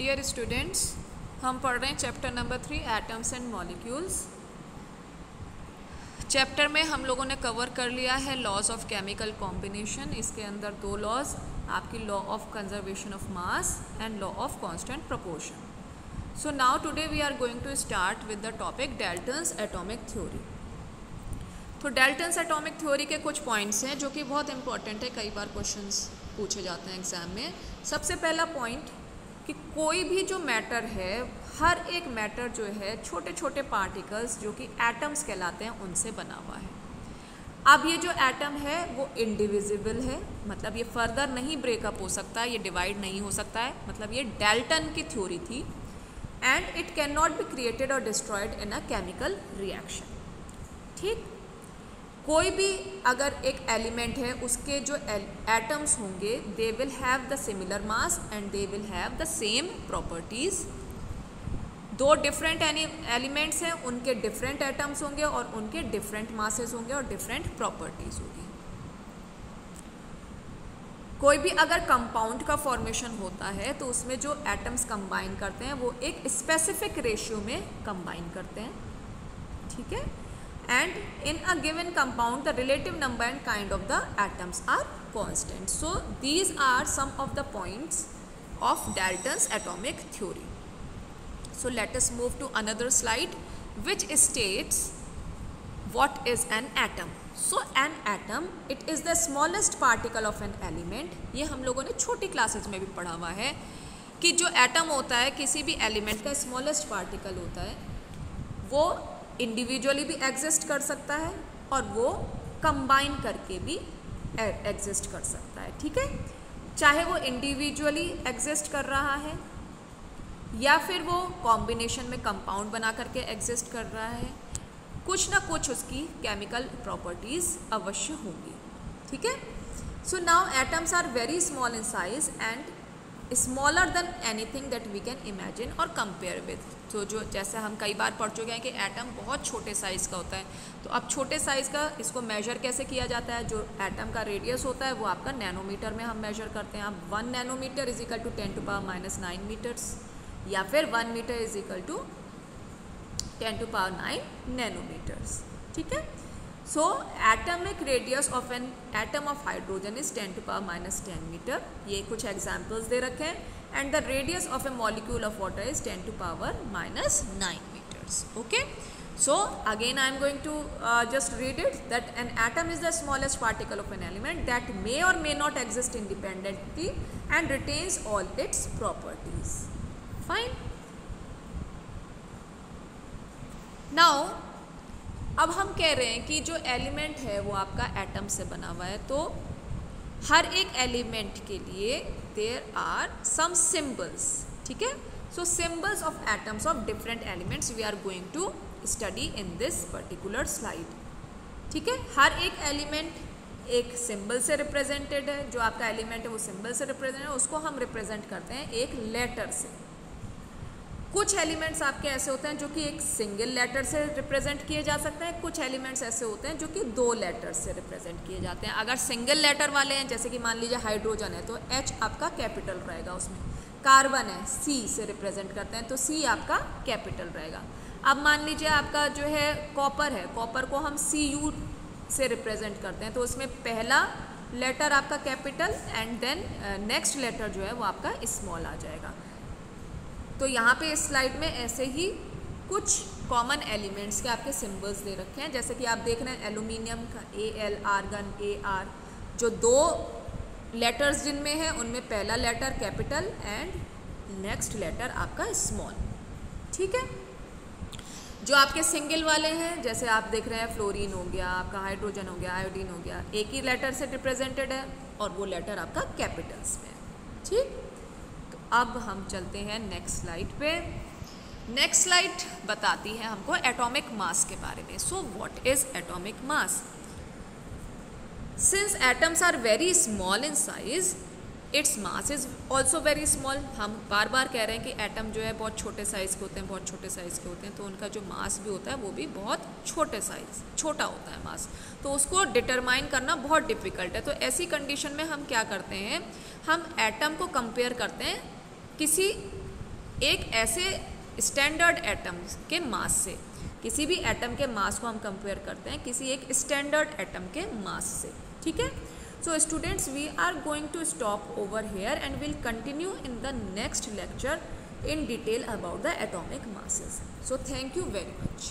Dear students, हम पढ़ रहे हैं chapter number 3 atoms and molecules. Chapter में हम लोगों ने कवर कर लिया है लॉज ऑफ केमिकल कॉम्बिनेशन। इसके अंदर दो लॉज आपकी law of conservation of mass and law of constant proportion. So now today we are going to start with the topic Dalton's atomic theory. तो डाल्टन्स एटॉमिक थ्योरी के कुछ points हैं जो कि बहुत इंपॉर्टेंट है, कई बार क्वेश्चंस पूछे जाते हैं एग्जाम में। सबसे पहला पॉइंट कि कोई भी जो मैटर है, हर एक मैटर जो है छोटे छोटे पार्टिकल्स जो कि एटम्स कहलाते हैं उनसे बना हुआ है। अब ये जो एटम है वो इंडिविजिबल है, मतलब ये फर्दर नहीं ब्रेकअप हो सकता है, ये डिवाइड नहीं हो सकता है, मतलब ये डाल्टन की थ्योरी थी। And it can not be created और destroyed in a chemical reaction. ठीक, कोई भी अगर एक एलिमेंट है उसके जो एटम्स होंगे they will have the similar mass and they will have the same properties. दो डिफरेंट एलिमेंट्स हैं, उनके डिफरेंट एटम्स होंगे और उनके डिफरेंट मासेस होंगे और डिफरेंट प्रॉपर्टीज होगी। कोई भी अगर कंपाउंड का फॉर्मेशन होता है तो उसमें जो एटम्स कंबाइन करते हैं वो एक स्पेसिफिक रेशियो में कंबाइन करते हैं। ठीक है, and in a given compound the relative number and kind of the atoms are constant. So these are some of the points of Dalton's atomic theory. So let us move to another slide which states what is an atom. So an atom, it is the smallest particle of an element. ये हम लोगों ने छोटी classes में भी पढ़ा हुआ है कि जो एटम होता है किसी भी एलिमेंट का स्मॉलेस्ट पार्टिकल होता है, वो इंडिविजुअली भी एग्जिस्ट कर सकता है और वो कंबाइन करके भी एग्जिस्ट कर सकता है। ठीक है, चाहे वो इंडिविजुअली एग्जिस्ट कर रहा है या फिर वो कॉम्बिनेशन में कंपाउंड बना करके एग्जिस्ट कर रहा है, कुछ ना कुछ उसकी केमिकल प्रॉपर्टीज अवश्य होंगी। ठीक है, so now atoms are very small in size and smaller than anything that we can imagine और कंपेयर विद। तो जो जैसे हम कई बार पढ़ चुके हैं कि एटम बहुत छोटे साइज़ का होता है, तो अब छोटे साइज़ का इसको मेजर कैसे किया जाता है? जो एटम का रेडियस होता है वो आपका नैनोमीटर में हम मेजर करते हैं। अब 1 nanometre is equal to 10⁻⁹ metres या फिर 1 metre is equal to 10⁹ nanometres. ठीक है, so atomic radius of an atom of hydrogen is 10⁻⁻10 metre. ये कुछ एग्जाम्पल्स दे रखे हैं। And the radius of a molecule of water is 10⁻⁹ meters. Okay, so again I am going to just read it that an atom is the smallest particle of an element that may or may not exist independently and retains all its properties. Fine. Now अब हम कह रहे हैं कि जो element है वो आपका एटम से बना हुआ है, तो हर एक एलिमेंट के लिए देयर आर सम सिंबल्स। ठीक है, so symbols of atoms of different elements we are going to study in this particular slide. ठीक है, हर एक एलिमेंट एक सिंबल से रिप्रेजेंटेड है। जो आपका एलिमेंट है वो सिंबल से रिप्रेजेंट है, उसको हम रिप्रेजेंट करते हैं एक लेटर से। कुछ एलिमेंट्स आपके ऐसे होते हैं जो कि एक सिंगल लेटर से रिप्रेजेंट किए जा सकते हैं, कुछ एलिमेंट्स ऐसे होते हैं जो कि 2 लेटर से रिप्रेजेंट किए जाते हैं। अगर सिंगल लेटर वाले हैं, जैसे कि मान लीजिए हाइड्रोजन है तो H आपका कैपिटल रहेगा उसमें। कार्बन है C से रिप्रेजेंट करते हैं तो C आपका कैपिटल रहेगा। अब मान लीजिए आपका जो है कॉपर है, कॉपर को हम Cu से रिप्रेजेंट करते हैं तो उसमें पहला लेटर आपका capital and then next letter जो है वो आपका स्मॉल आ जाएगा। तो यहाँ पे इस स्लाइड में ऐसे ही कुछ कॉमन एलिमेंट्स के आपके सिंबल्स दे रखे हैं। जैसे कि आप देख रहे हैं एल्यूमिनियम का Al, आर्गन Ar, जो 2 लेटर्स जिनमें है उनमें पहला letter capital and next letter आपका स्मॉल। ठीक है, जो आपके सिंगल वाले हैं, जैसे आप देख रहे हैं फ्लोरीन हो गया, आपका हाइड्रोजन हो गया, आयोडीन हो गया, एक ही लेटर से रिप्रेजेंटेड है और वो लेटर आपका कैपिटल्स में है। ठीक, अब हम चलते हैं नेक्स्ट स्लाइड पे। नेक्स्ट स्लाइड बताती है हमको एटॉमिक मास के बारे में। So what is atomic mass? Since atoms are very small in size, its mass is also very small. हम बार बार कह रहे हैं कि एटम जो है बहुत छोटे साइज़ के होते हैं, बहुत छोटे साइज़ के होते हैं, तो उनका जो मास भी होता है वो भी बहुत छोटा होता है मास, तो उसको डिटरमाइन करना बहुत डिफ़िकल्ट है। तो ऐसी कंडीशन में हम क्या करते हैं, हम एटम को कंपेयर करते हैं किसी एक ऐसे स्टैंडर्ड एटम के मास से, किसी भी एटम के मास को हम कंपेयर करते हैं किसी एक स्टैंडर्ड एटम के मास से, ठीक है। So students, we are going to stop over here and will continue in the next lecture in detail about the atomic masses. So thank you very much.